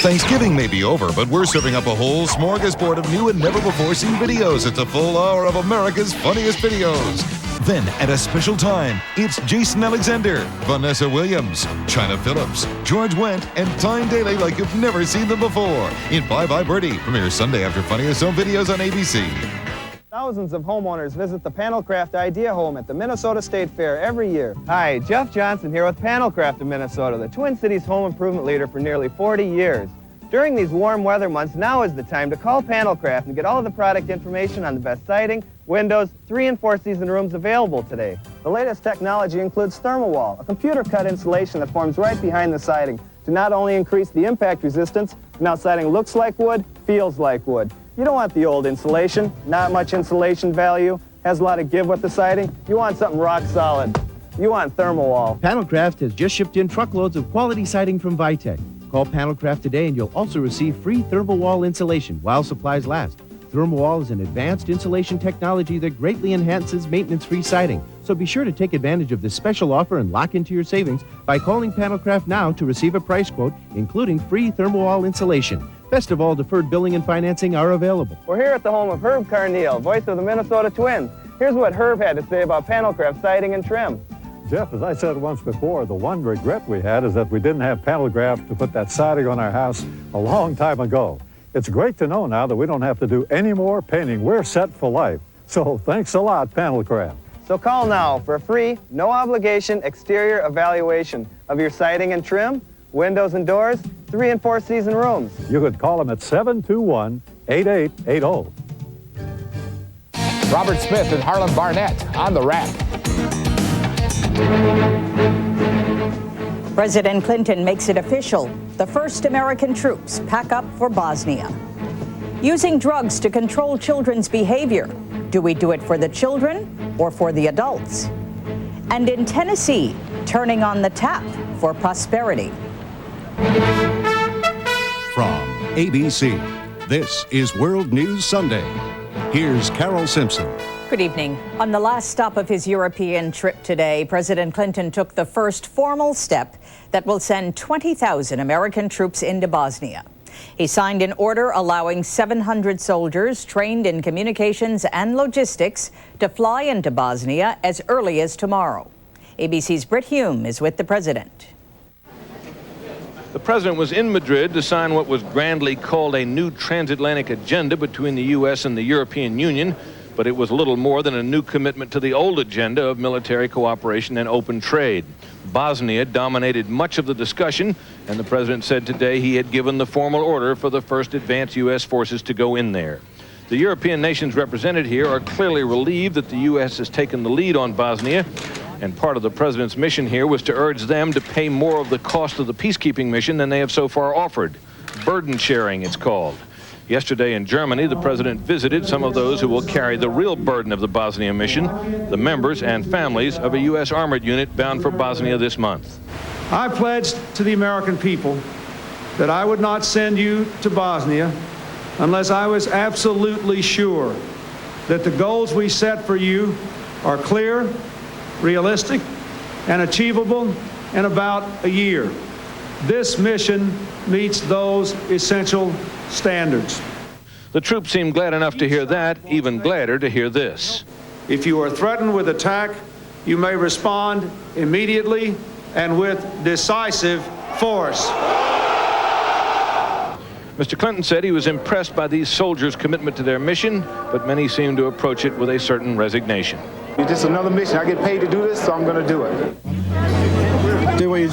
Thanksgiving may be over, but we're serving up a whole smorgasbord of new and never-before-seen videos. It's a full hour of America's funniest videos. Then, at a special time, it's Jason Alexander, Vanessa Williams, China Phillips, George Wendt, and Tyne Daly like you've never seen them before. In Bye Bye Birdie, premieres Sunday after Funniest Home Videos on ABC. Thousands of homeowners visit the Panelcraft Idea Home at the Minnesota State Fair every year. Hi, Jeff Johnson here with Panelcraft of Minnesota, the Twin Cities home improvement leader for nearly 40 years. During these warm weather months, now is the time to call Panelcraft and get all of the product information on the best siding, windows, 3- and 4-season rooms available today. The latest technology includes ThermoWall, a computer-cut insulation that forms right behind the siding to not only increase the impact resistance, but now siding looks like wood, feels like wood. You don't want the old insulation, not much insulation value, has a lot of give with the siding. You want something rock solid. You want ThermoWall. Panelcraft has just shipped in truckloads of quality siding from Vitek. Call Panelcraft today and you'll also receive free ThermoWall insulation while supplies last. ThermoWall is an advanced insulation technology that greatly enhances maintenance-free siding. So be sure to take advantage of this special offer and lock into your savings by calling Panelcraft now to receive a price quote, including free ThermoWall insulation. Best of all, deferred billing and financing are available. We're here at the home of Herb Carneal, voice of the Minnesota Twins. Here's what Herb had to say about Panelcraft siding and trim. Jeff, as I said once before, the one regret we had is that we didn't have Panelcraft to put that siding on our house a long time ago. It's great to know now that we don't have to do any more painting. We're set for life. So thanks a lot, Panelcraft. So call now for a free, no obligation exterior evaluation of your siding and trim, windows and doors, 3- and 4-season rooms. You could call them at 721-8880. Robert Smith and Harlan Barnett on the Wrap. President Clinton makes it official. The first American troops pack up for Bosnia. Using drugs to control children's behavior. Do we do it for the children or for the adults? And in Tennessee, turning on the tap for prosperity. From ABC, this is World News Sunday. Here's Carol Simpson. Good evening. On the last stop of his European trip today, President Clinton took the first formal step that will send 20,000 American troops into Bosnia. He signed an order allowing 700 soldiers trained in communications and logistics to fly into Bosnia as early as tomorrow. ABC's Britt Hume is with the president. The president was in Madrid to sign what was grandly called a new transatlantic agenda between the U.S. and the European Union, but it was little more than a new commitment to the old agenda of military cooperation and open trade. Bosnia dominated much of the discussion, and the president said today he had given the formal order for the first advanced U.S. forces to go in there. The European nations represented here are clearly relieved that the U.S. has taken the lead on Bosnia, and part of the president's mission here was to urge them to pay more of the cost of the peacekeeping mission than they have so far offered. Burden sharing, it's called. Yesterday in Germany, the president visited some of those who will carry the real burden of the Bosnia mission, the members and families of a U.S. armored unit bound for Bosnia this month. I pledged to the American people that I would not send you to Bosnia unless I was absolutely sure that the goals we set for you are clear, realistic, and achievable in about a year. This mission meets those essential standards. The troops seem glad enough to hear that, even gladder to hear this. If you are threatened with attack, you may respond immediately and with decisive force. Mr. Clinton said he was impressed by these soldiers' commitment to their mission, but many seem to approach it with a certain resignation. It's just another mission. I get paid to do this, so I'm going to do it. Do what you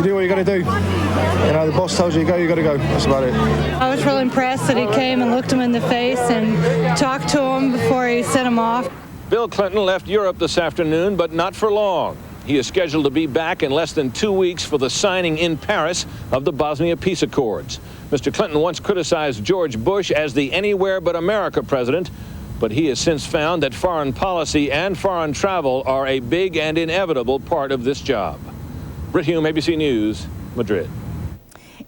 do what you got to do. You know, the boss tells you to go, you got to go. That's about it. I was really impressed that he came and looked him in the face and talked to him before he sent him off. Bill Clinton left Europe this afternoon, but not for long. He is scheduled to be back in less than 2 weeks for the signing in Paris of the Bosnia Peace Accords. Mr. Clinton once criticized George Bush as the anywhere but America president, but he has since found that foreign policy and foreign travel are a big and inevitable part of this job. Britt Hume, ABC News, Madrid.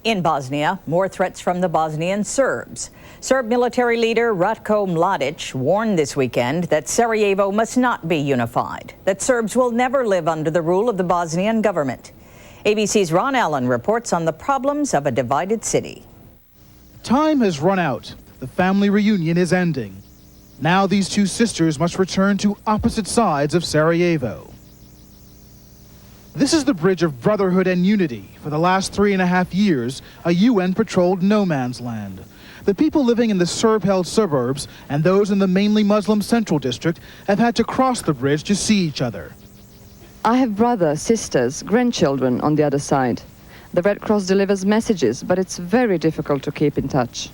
In Bosnia, more threats from the Bosnian Serbs. Serb military leader Ratko Mladic warned this weekend that Sarajevo must not be unified, that Serbs will never live under the rule of the Bosnian government. ABC's Ron Allen reports on the problems of a divided city. Time has run out. The family reunion is ending. Now these two sisters must return to opposite sides of Sarajevo. This is the Bridge of Brotherhood and Unity. For the last 3.5 years, a UN-patrolled no man's land. The people living in the Serb-held suburbs and those in the mainly Muslim Central District have had to cross the bridge to see each other. I have brothers, sisters, grandchildren on the other side. The Red Cross delivers messages, but it's very difficult to keep in touch.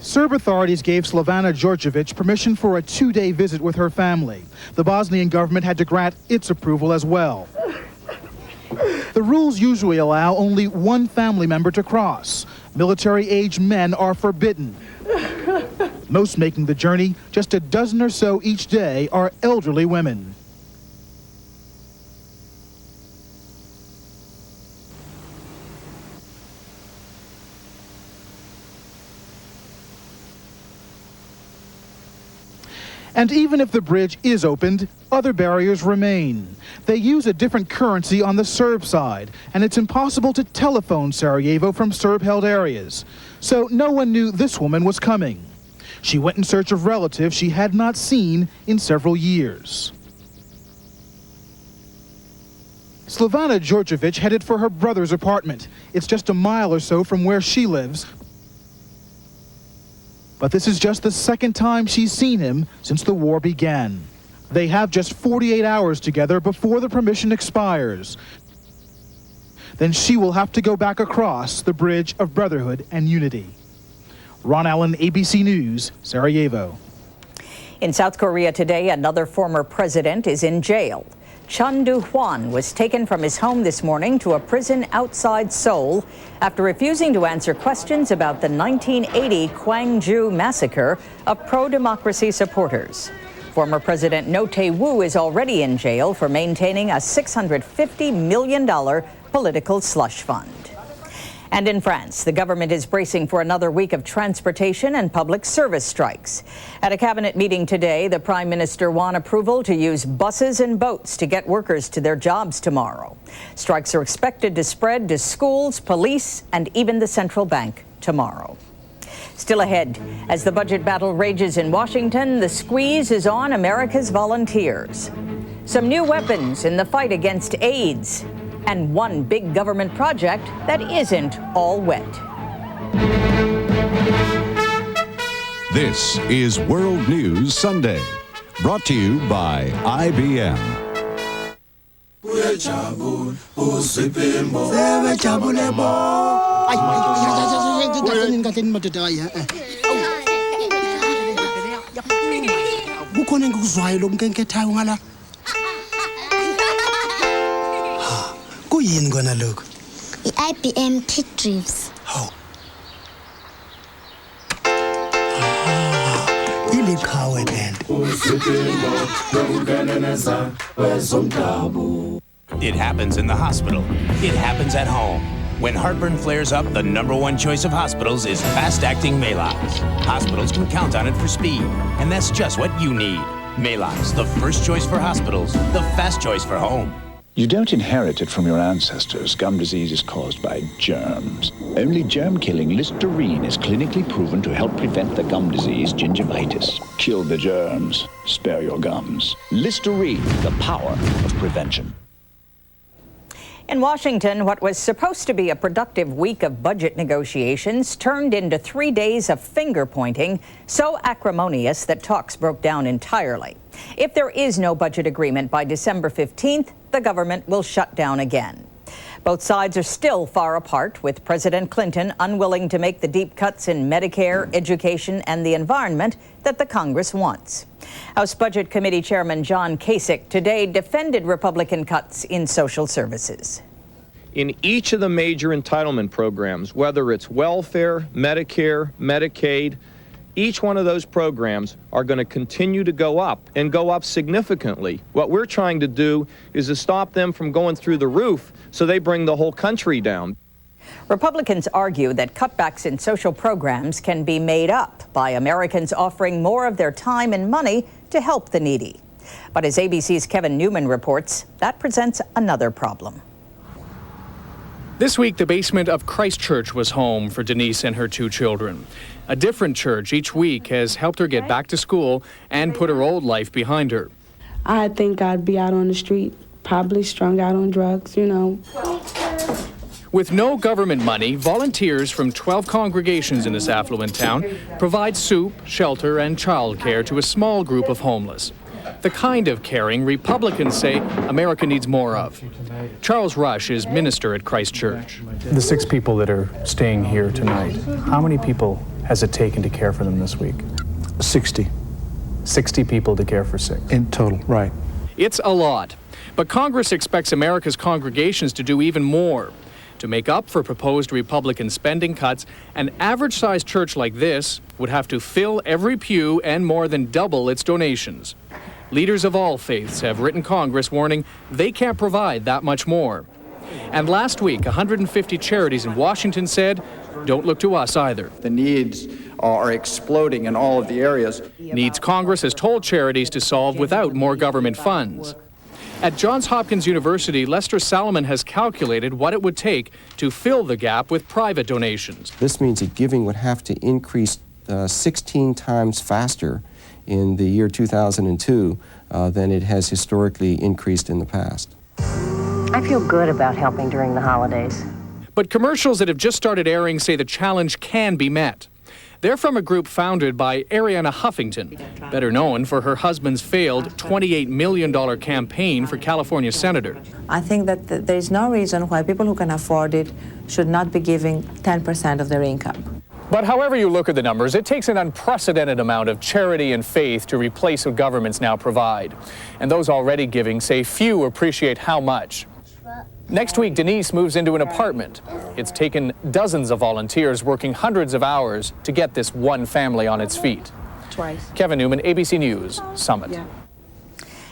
Serb authorities gave Slovana Djordjevic permission for a 2-day visit with her family. The Bosnian government had to grant its approval as well. The rules usually allow only one family member to cross. Military-aged men are forbidden. Most making the journey, just a dozen or so each day, are elderly women. And even if the bridge is opened, other barriers remain. They use a different currency on the Serb side, and it's impossible to telephone Sarajevo from Serb-held areas. So no one knew this woman was coming. She went in search of relatives she had not seen in several years. Slovana Djordjevic headed for her brother's apartment. It's just a mile or so from where she lives. But this is just the second time she's seen him since the war began. They have just 48 hours together before the permission expires. Then she will have to go back across the Bridge of Brotherhood and Unity. Ron Allen, ABC News, Sarajevo. In South Korea today, another former president is in jail. Chun Doo-hwan was taken from his home this morning to a prison outside Seoul after refusing to answer questions about the 1980 Gwangju massacre of pro-democracy supporters. Former President Roh Tae-woo is already in jail for maintaining a $650 million political slush fund. And in France, the government is bracing for another week of transportation and public service strikes. At a cabinet meeting today, the Prime Minister won approval to use buses and boats to get workers to their jobs tomorrow. Strikes are expected to spread to schools, police, and even the central bank tomorrow. Still ahead, as the budget battle rages in Washington, the squeeze is on America's volunteers. Some new weapons in the fight against AIDS. And one big government project that isn't all wet. This is World News Sunday, brought to you by IBM. Kuyini kona lokho? I-IBM T-Drives. Iliqhawe then. It happens in the hospital. It happens at home. When heartburn flares up, the #1 choice of hospitals is fast-acting Maalox. Hospitals can count on it for speed, and that's just what you need. Maalox, the first choice for hospitals, the fast choice for home. You don't inherit it from your ancestors. Gum disease is caused by germs. Only germ-killing Listerine is clinically proven to help prevent the gum disease gingivitis. Kill the germs. Spare your gums. Listerine, the power of prevention. In Washington, what was supposed to be a productive week of budget negotiations turned into 3 days of finger-pointing, so acrimonious that talks broke down entirely. If there is no budget agreement by December 15th, the government will shut down again. Both sides are still far apart, with President Clinton unwilling to make the deep cuts in Medicare, education, and the environment that the Congress wants. House Budget Committee Chairman John Kasich today defended Republican cuts in social services. In each of the major entitlement programs, whether it's welfare, Medicare, Medicaid, each one of those programs are going to continue to go up and go up significantly. What we're trying to do is to stop them from going through the roof so they bring the whole country down. Republicans argue that cutbacks in social programs can be made up by Americans offering more of their time and money to help the needy. But as ABC's Kevin Newman reports, that presents another problem. This week, the basement of Christ Church was home for Denise and her 2 children. A different church each week has helped her get back to school and put her old life behind her. I think I'd be out on the street, probably strung out on drugs, you know. With no government money, volunteers from 12 congregations in this affluent town provide soup, shelter, and childcare to a small group of homeless. The kind of caring Republicans say America needs more of. Charles Rush is minister at Christ Church. The 6 people that are staying here tonight, how many people has it taken to care for them this week? 60. 60 people to care for 6? In total, right. It's a lot, but Congress expects America's congregations to do even more. To make up for proposed Republican spending cuts, an average-sized church like this would have to fill every pew and more than double its donations. Leaders of all faiths have written Congress warning they can't provide that much more. And last week, 150 charities in Washington said, don't look to us either. The needs are exploding in all of the areas. Needs Congress has told charities to solve without more government funds. At Johns Hopkins University, Lester Salomon has calculated what it would take to fill the gap with private donations. This means that giving would have to increase 16 times faster in the year 2002 than it has historically increased in the past. I feel good about helping during the holidays. But commercials that have just started airing say the challenge can be met. They're from a group founded by Arianna Huffington, better known for her husband's failed $28 million campaign for California senator. I think that there is no reason why people who can afford it should not be giving 10% of their income. But however you look at the numbers, it takes an unprecedented amount of charity and faith to replace what governments now provide. And those already giving say few appreciate how much. Next week, Denise moves into an apartment. It's taken dozens of volunteers working hundreds of hours to get this one family on its feet. Twice. Kevin Newman, ABC News, Summit. Yeah.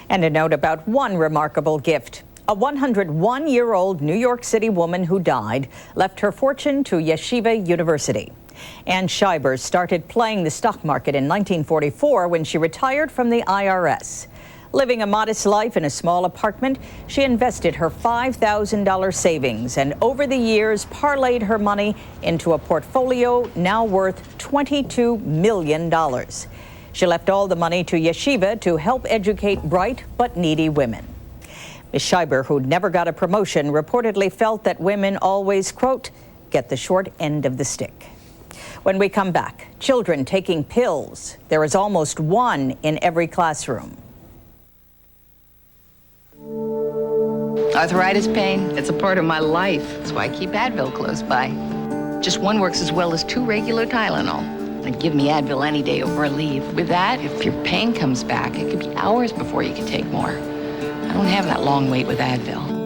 And a note about one remarkable gift. A 101-year-old New York City woman who died left her fortune to Yeshiva University. Ann Scheiber started playing the stock market in 1944 when she retired from the IRS. Living a modest life in a small apartment, she invested her $5,000 savings and over the years parlayed her money into a portfolio now worth $22 million. She left all the money to Yeshiva to help educate bright but needy women. Ms. Scheiber, who never got a promotion, reportedly felt that women always, quote, get the short end of the stick. When we come back, children taking pills. There is almost one in every classroom. Arthritis pain, it's a part of my life. That's why I keep Advil close by. Just one works as well as 2 regular Tylenol. And give me Advil any day over a leave. With that, if your pain comes back, it could be hours before you can take more. I don't have that long wait with Advil.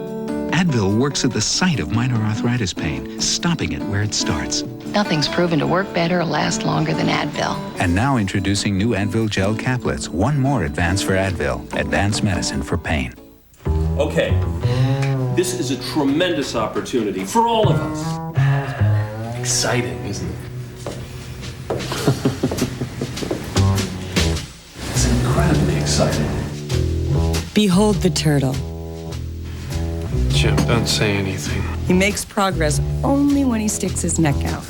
Advil works at the site of minor arthritis pain, stopping it where it starts. Nothing's proven to work better or last longer than Advil. And now introducing new Advil Gel Caplets. One more advance for Advil. Advanced medicine for pain. Okay, this is a tremendous opportunity for all of us. Exciting, isn't it? It's incredibly exciting. Behold the turtle. Jim, don't say anything. He makes progress only when he sticks his neck out.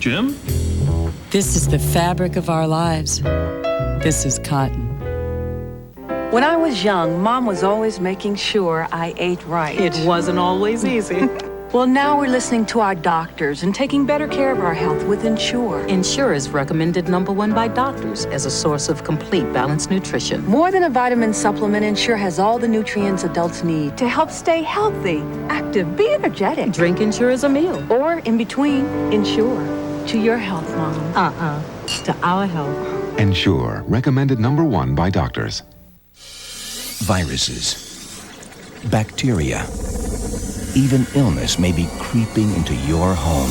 Jim? This is the fabric of our lives. This is cotton. When I was young, Mom was always making sure I ate right. It wasn't always easy. Well, now we're listening to our doctors and taking better care of our health with Ensure. Ensure is recommended #1 by doctors as a source of complete balanced nutrition. More than a vitamin supplement, Ensure has all the nutrients adults need to help stay healthy, active, be energetic. Drink Ensure as a meal. Or in between, Ensure. To your health, Mom. To our health. Ensure, recommended #1 by doctors. Viruses, bacteria, even illness may be creeping into your home.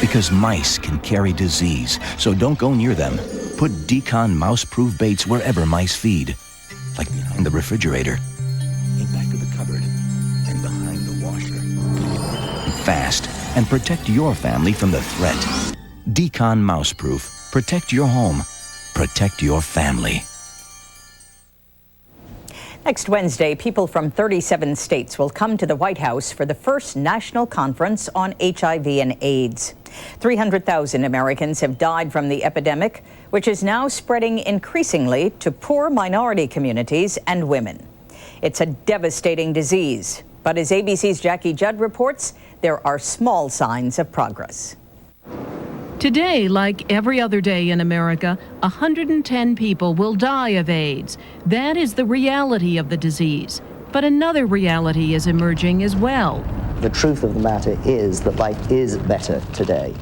Because mice can carry disease, so don't go near them. Put Decon mouse-proof baits wherever mice feed, like in the refrigerator, in back of the cupboard, and behind the washer. Fast, and protect your family from the threat. Decon mouse-proof. Protect your home. Protect your family. Next Wednesday, people from 37 states will come to the White House for the first national conference on HIV and AIDS. 300,000 Americans have died from the epidemic, which is now spreading increasingly to poor minority communities and women. It's a devastating disease, but as ABC's Jackie Judd reports, there are small signs of progress. Today, like every other day in America, 110 people will die of AIDS. That is the reality of the disease. But another reality is emerging as well. The truth of the matter is that life is better today.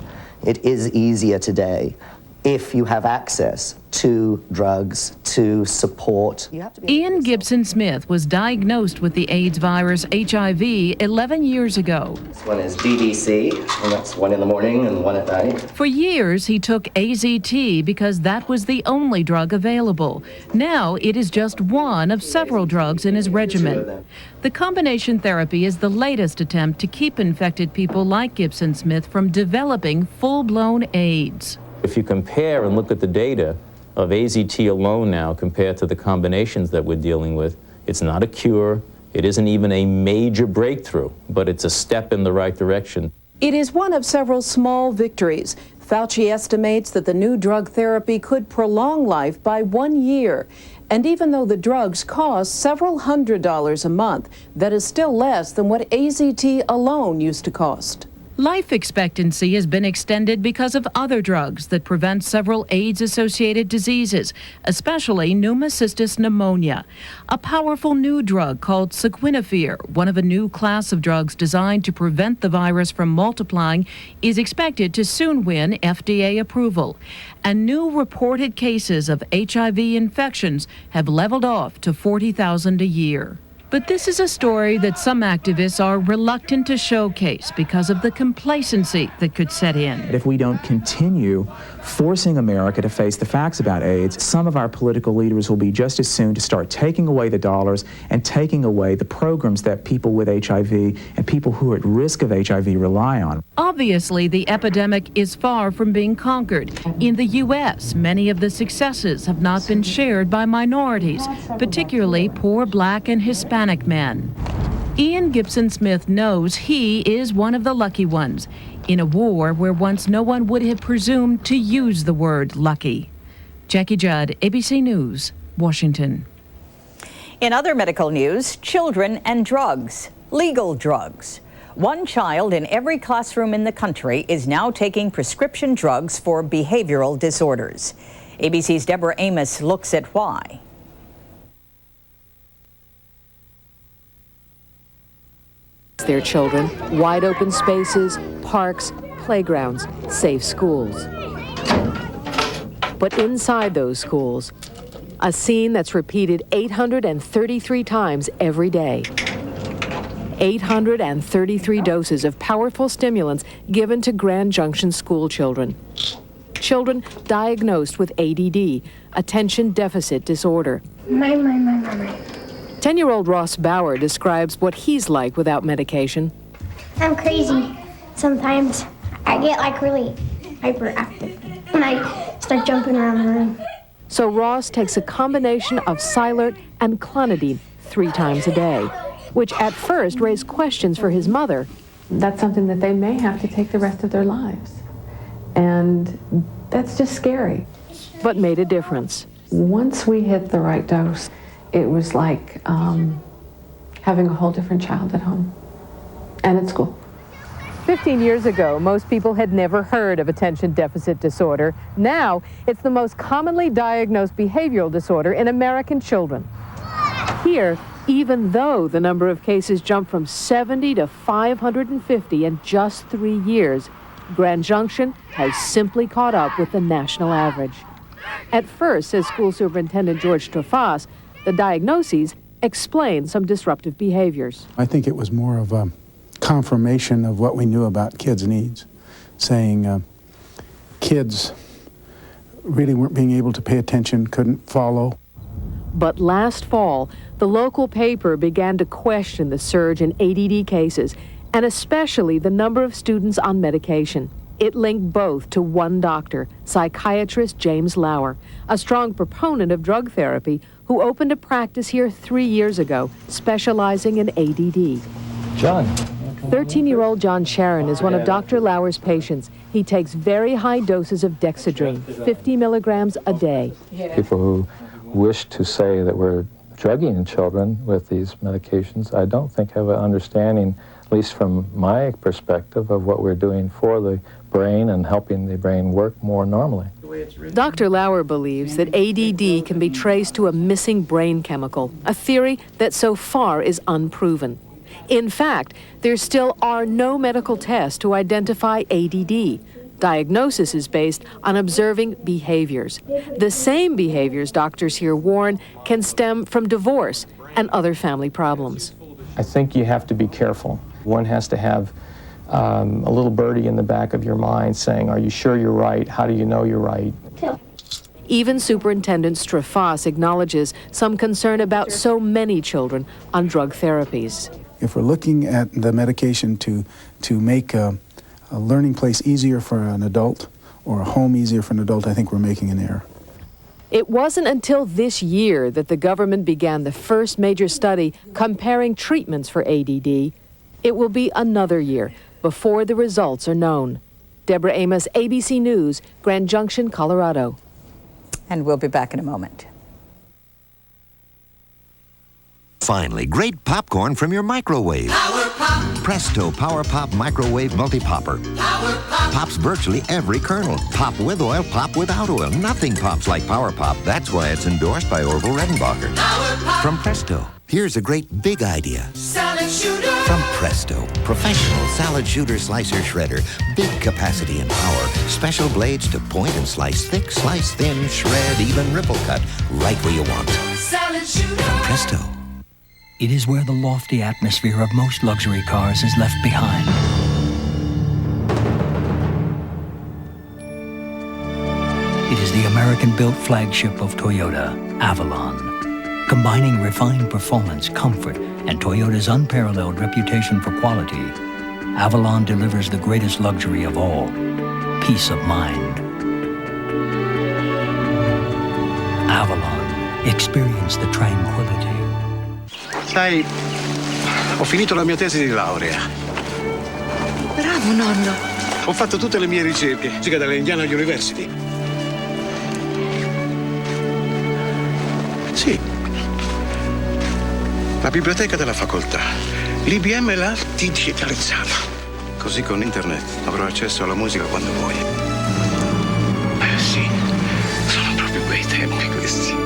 It is easier today if you have access to drugs, to support. Ian Gibson Smith was diagnosed with the AIDS virus HIV 11 years ago. This one is DDC, and that's 1 in the morning and 1 at night. For years, he took AZT because that was the only drug available. Now, it is just one of several drugs in his regimen. The combination therapy is the latest attempt to keep infected people like Gibson Smith from developing full-blown AIDS. If you compare and look at the data of AZT alone now compared to the combinations that we're dealing with, it's not a cure, it isn't even a major breakthrough, but it's a step in the right direction. It is one of several small victories. Fauci estimates that the new drug therapy could prolong life by 1 year. And even though the drugs cost several $100s a month, that is still less than what AZT alone used to cost. Life expectancy has been extended because of other drugs that prevent several AIDS-associated diseases, especially pneumocystis pneumonia. A powerful new drug called Seguinavir, one of a new class of drugs designed to prevent the virus from multiplying, is expected to soon win FDA approval. And new reported cases of HIV infections have leveled off to 40,000 a year. But this is a story that some activists are reluctant to showcase because of the complacency that could set in. If we don't continue forcing America to face the facts about AIDS, some of our political leaders will be just as soon to start taking away the dollars and taking away the programs that people with HIV and people who are at risk of HIV rely on. Obviously, the epidemic is far from being conquered. In the U.S., many of the successes have not been shared by minorities, particularly poor Black and Hispanic men. Ian Gibson Smith knows he is one of the lucky ones in a war where once no one would have presumed to use the word lucky. Jackie Judd, ABC News, Washington. In other medical news, children and drugs, legal drugs. One child in every classroom in the country is now taking prescription drugs for behavioral disorders. ABC's Deborah Amos looks at why. Their children, wide open spaces, parks, playgrounds, safe schools. But inside those schools, a scene that's repeated 833 times every day. 833 doses of powerful stimulants given to Grand Junction school children. Children diagnosed with ADD, attention deficit disorder. 10-year-old Ross Bauer describes what he's like without medication. I'm crazy. Sometimes I get like really hyperactive when I start jumping around the room. So Ross takes a combination of Cylert and Clonidine 3 times a day, which at first raised questions for his mother. That's something that they may have to take the rest of their lives. And that's just scary. But made a difference. Once we hit the right dose, it was like having a whole different child at home and at school. 15 years ago, most people had never heard of attention deficit disorder. Now, it's the most commonly diagnosed behavioral disorder in American children. Here, even though the number of cases jumped from 70 to 550 in just 3 years, Grand Junction has simply caught up with the national average. At first, says School Superintendent George Trefas, the diagnoses explain some disruptive behaviors. I think it was more of a confirmation of what we knew about kids' needs, saying kids really weren't being able to pay attention, couldn't follow. But last fall, the local paper began to question the surge in ADD cases, and especially the number of students on medication. It linked both to one doctor, psychiatrist James Lauer, a strong proponent of drug therapy who opened a practice here 3 years ago, specializing in ADD. John. 13-year-old John Sharon is one of Dr. Lauer's patients. He takes very high doses of Dexedrine, 50 milligrams a day. People who wish to say that we're drugging children with these medications, I don't think have an understanding, at least from my perspective, of what we're doing for the brain and helping the brain work more normally. Dr. Lauer believes that ADD can be traced to a missing brain chemical, a theory that so far is unproven. In fact, there still are no medical tests to identify ADD. Diagnosis is based on observing behaviors. The same behaviors doctors here warn can stem from divorce and other family problems. I think you have to be careful. One has to have a little birdie in the back of your mind saying, are you sure you're right? How do you know you're right? Even Superintendent Strafas acknowledges some concern about so many children on drug therapies. If we're looking at the medication to make a learning place easier for an adult or a home easier for an adult, I think we're making an error. It wasn't until this year that the government began the first major study comparing treatments for ADD. It will be another year before the results are known. Deborah Amos, ABC News, Grand Junction, Colorado. And we'll be back in a moment. Finally, great popcorn from your microwave. Power Pop. Presto Power Pop Microwave Multi-Popper. Power Pop. Pops virtually every kernel. Pop with oil, pop without oil. Nothing pops like Power Pop. That's why it's endorsed by Orville Redenbacher. Power Pop. From Presto, here's a great big idea. Salad shooter. From Presto, professional salad shooter slicer shredder. Big capacity and power. Special blades to point and slice thick, slice thin, shred, even ripple cut. Right where you want. Salad shooter. From Presto. It is where the lofty atmosphere of most luxury cars is left behind. It is the American-built flagship of Toyota, Avalon. Combining refined performance, comfort, and Toyota's unparalleled reputation for quality, Avalon delivers the greatest luxury of all, peace of mind. Avalon. Experience the tranquility. Sai, ho finito la mia tesi di laurea. Bravo, nonno. Ho fatto tutte le mie ricerche, sia dalle Indiana University. Sì. La biblioteca della facoltà. L'IBM l'ha digitalizzata. Così con internet avrò accesso alla musica quando vuoi. Sì, sono proprio bei tempi questi.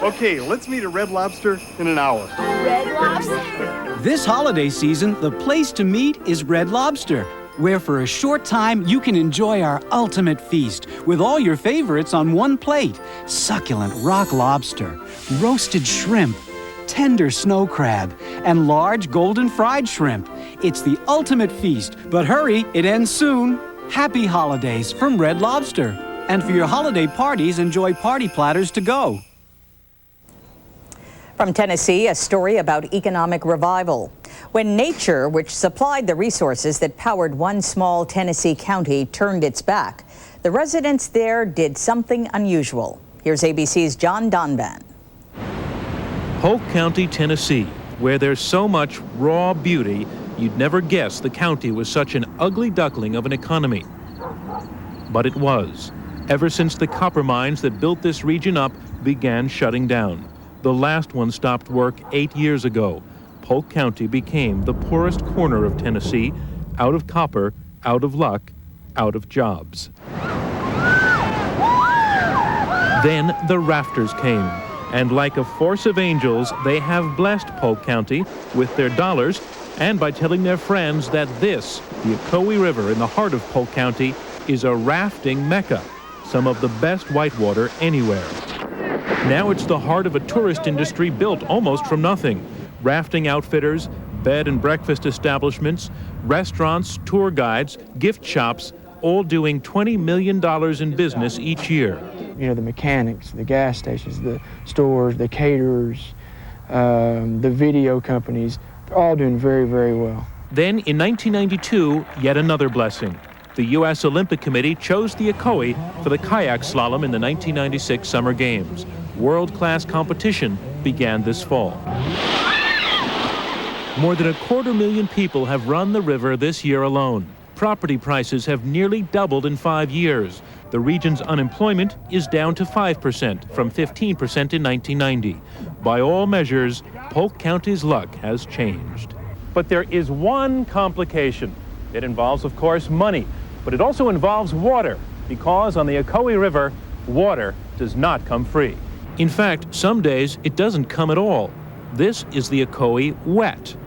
Okay, let's meet at Red Lobster in an hour. Red Lobster? This holiday season, the place to meet is Red Lobster, where for a short time you can enjoy our ultimate feast with all your favorites on one plate. Succulent rock lobster, roasted shrimp, tender snow crab, and large golden fried shrimp. It's the ultimate feast, but hurry, it ends soon. Happy holidays from Red Lobster. And for your holiday parties, enjoy party platters to go. From Tennessee, a story about economic revival. When nature, which supplied the resources that powered one small Tennessee county, turned its back, the residents there did something unusual. Here's ABC's John Donvan. Polk County, Tennessee, where there's so much raw beauty, you'd never guess the county was such an ugly duckling of an economy. But it was, ever since the copper mines that built this region up began shutting down. The last one stopped work 8 years ago. Polk County became the poorest corner of Tennessee, out of copper, out of luck, out of jobs. Then the rafters came, and like a force of angels, they have blessed Polk County with their dollars and by telling their friends that this, the Ocoee River in the heart of Polk County, is a rafting mecca, some of the best whitewater anywhere. Now it's the heart of a tourist industry built almost from nothing. Rafting outfitters, bed and breakfast establishments, restaurants, tour guides, gift shops, all doing $20 million in business each year. You know, the mechanics, the gas stations, the stores, the caterers, the video companies, they're all doing very, very well. Then, in 1992, yet another blessing. The U.S. Olympic Committee chose the Ocoee for the kayak slalom in the 1996 Summer Games. World-class competition began this fall. More than 250,000 people have run the river this year alone. Property prices have nearly doubled in 5 years. The region's unemployment is down to 5% from 15% in 1990. By all measures, Polk County's luck has changed. But there is one complication. It involves, of course, money, but it also involves water, because on the Ocoee River, water does not come free. In fact, some days it doesn't come at all. This is the Ocoee wet.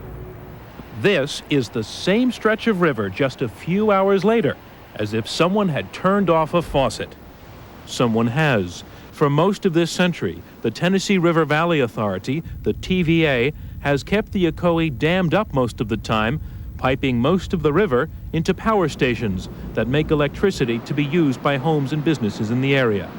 This is the same stretch of river just a few hours later, as if someone had turned off a faucet. Someone has. For most of this century, the Tennessee River Valley Authority, the TVA, has kept the Ocoee dammed up most of the time, piping most of the river into power stations that make electricity to be used by homes and businesses in the area.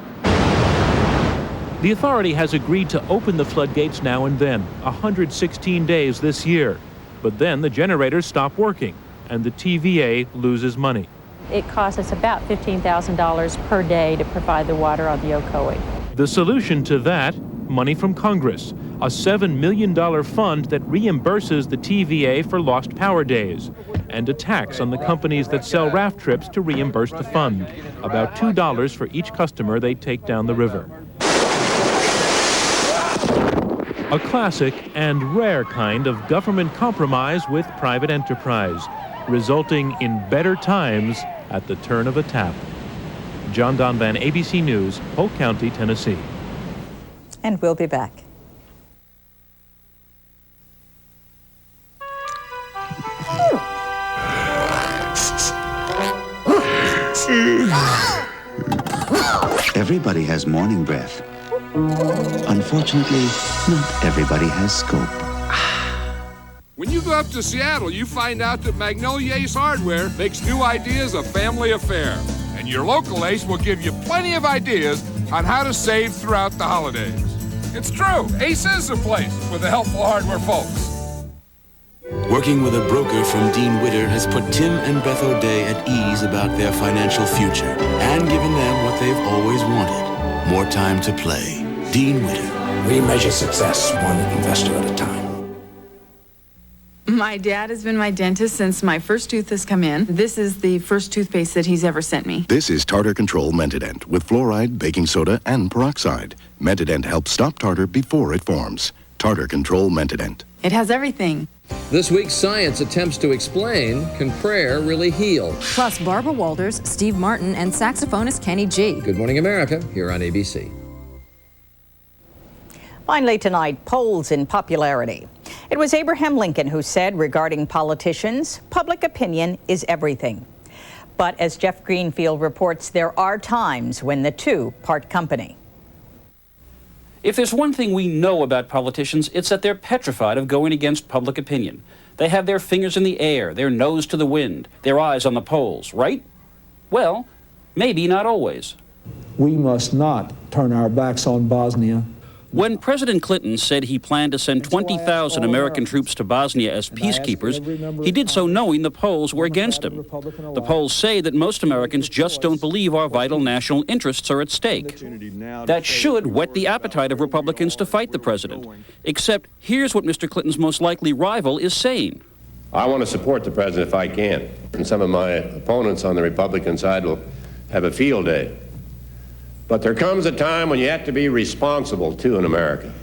The authority has agreed to open the floodgates now and then, 116 days this year. But then the generators stop working, and the TVA loses money. It costs us about $15,000 per day to provide the water on the Ocoee. The solution to that, money from Congress, a $7 million fund that reimburses the TVA for lost power days, and a tax on the companies that sell raft trips to reimburse the fund, about $2 for each customer they take down the river. A classic and rare kind of government compromise with private enterprise, resulting in better times at the turn of a tap. John Donvan, ABC News, Polk County, Tennessee. And we'll be back. Everybody has morning breath. Unfortunately, not everybody has scope. When you go up to Seattle, you find out that Magnolia Ace Hardware makes new ideas a family affair. And your local Ace will give you plenty of ideas on how to save throughout the holidays. It's true, Ace is the place for the helpful hardware folks. Working with a broker from Dean Witter has put Tim and Beth O'Day at ease about their financial future and given them what they've always wanted, more time to play. Dean Witter. We measure success one investor at a time. My dad has been my dentist since my first tooth has come in. This is the first toothpaste that he's ever sent me. This is Tartar Control Mentadent with fluoride, baking soda, and peroxide. Mentadent helps stop tartar before it forms. Tartar Control Mentadent. It has everything. This week's Science attempts to explain, can prayer really heal? Plus Barbara Walters, Steve Martin, and saxophonist Kenny G. Good Morning America, here on ABC. Finally tonight, polls in popularity. It was Abraham Lincoln who said regarding politicians, public opinion is everything. But as Jeff Greenfield reports, there are times when the two part company. If there's one thing we know about politicians, it's that they're petrified of going against public opinion. They have their fingers in the air, their nose to the wind, their eyes on the polls, right? Well, maybe not always. We must not turn our backs on Bosnia. When President Clinton said he planned to send 20,000 American troops to Bosnia as peacekeepers, he did so knowing the polls were against him. The polls say that most Americans just don't believe our vital national interests are at stake. That should whet the appetite of Republicans to fight the president. Except here's what Mr. Clinton's most likely rival is saying. I want to support the president if I can. And some of my opponents on the Republican side will have a field day. But there comes a time when you have to be responsible, too, in America.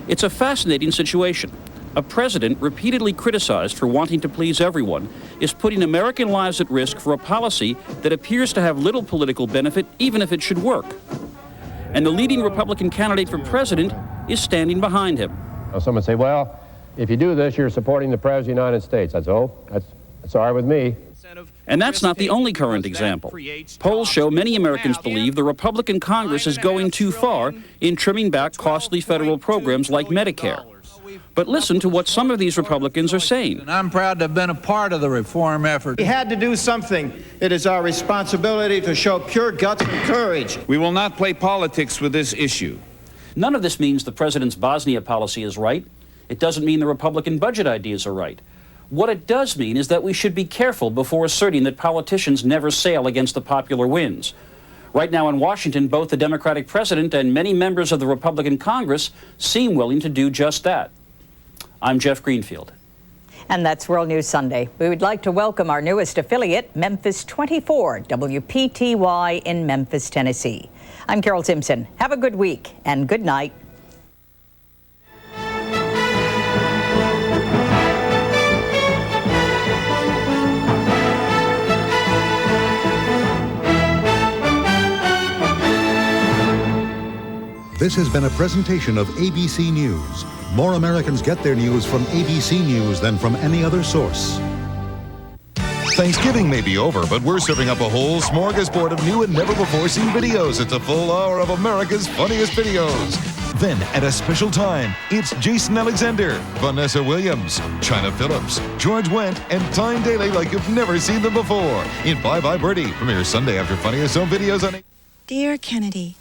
It's a fascinating situation. A president repeatedly criticized for wanting to please everyone is putting American lives at risk for a policy that appears to have little political benefit, even if it should work. And the leading Republican candidate for president is standing behind him. Some would say, well, if you do this, you're supporting the President of the United States. That's all right with me. And that's not the only current example. Polls show many Americans believe the Republican Congress is going too far in trimming back costly federal programs like Medicare. But listen to what some of these Republicans are saying. I'm proud to have been a part of the reform effort. We had to do something. It is our responsibility to show pure guts and courage. We will not play politics with this issue. None of this means the president's Bosnia policy is right. It doesn't mean the Republican budget ideas are right. What it does mean is that we should be careful before asserting that politicians never sail against the popular winds. Right now in Washington, both the Democratic president and many members of the Republican Congress seem willing to do just that. I'm Jeff Greenfield. And that's World News Sunday. We would like to welcome our newest affiliate, Memphis 24, WPTY in Memphis, Tennessee. I'm Carol Simpson. Have a good week and good night. This has been a presentation of ABC News. More Americans get their news from ABC News than from any other source. Thanksgiving may be over, but we're serving up a whole smorgasbord of new and never-before-seen videos. It's a full hour of America's funniest videos. Then, at a special time, it's Jason Alexander, Vanessa Williams, China Phillips, George Wendt, and Tyne Daly like you've never seen them before. In Bye Bye Birdie, premieres Sunday after Funniest Home Videos on... Dear Kennedy,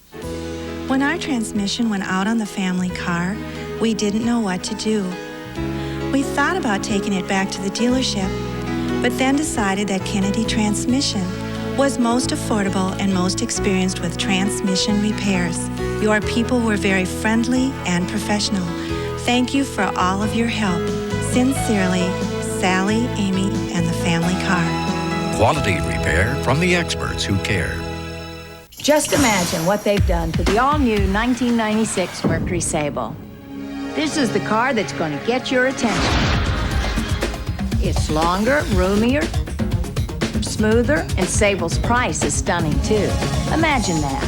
when our transmission went out on the family car, we didn't know what to do. We thought about taking it back to the dealership, but then decided that Kennedy Transmission was most affordable and most experienced with transmission repairs. Your people were very friendly and professional. Thank you for all of your help. Sincerely, Sally, Amy, and the family car. Quality repair from the experts who care. Just imagine what they've done to the all-new 1996 Mercury Sable. This is the car that's going to get your attention. It's longer, roomier, smoother, and Sable's price is stunning, too. Imagine that.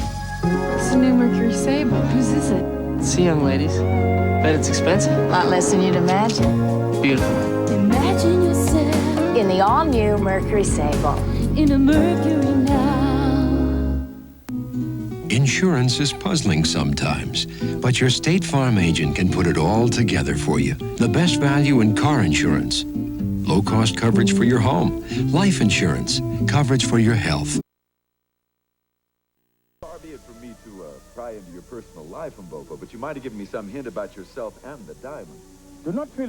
It's a new Mercury Sable. Whose is it? It's the young ladies. Bet it's expensive. A lot less than you'd imagine. Beautiful. Imagine yourself in the all-new Mercury Sable. In a Mercury now. Insurance is puzzling sometimes, but your State Farm agent can put it all together for you. The best value in car insurance, low-cost coverage for your home, life insurance, coverage for your health. Far be it from me to pry into your personal life, Mboko, but you might have given me some hint about yourself and the diamond. Do not feel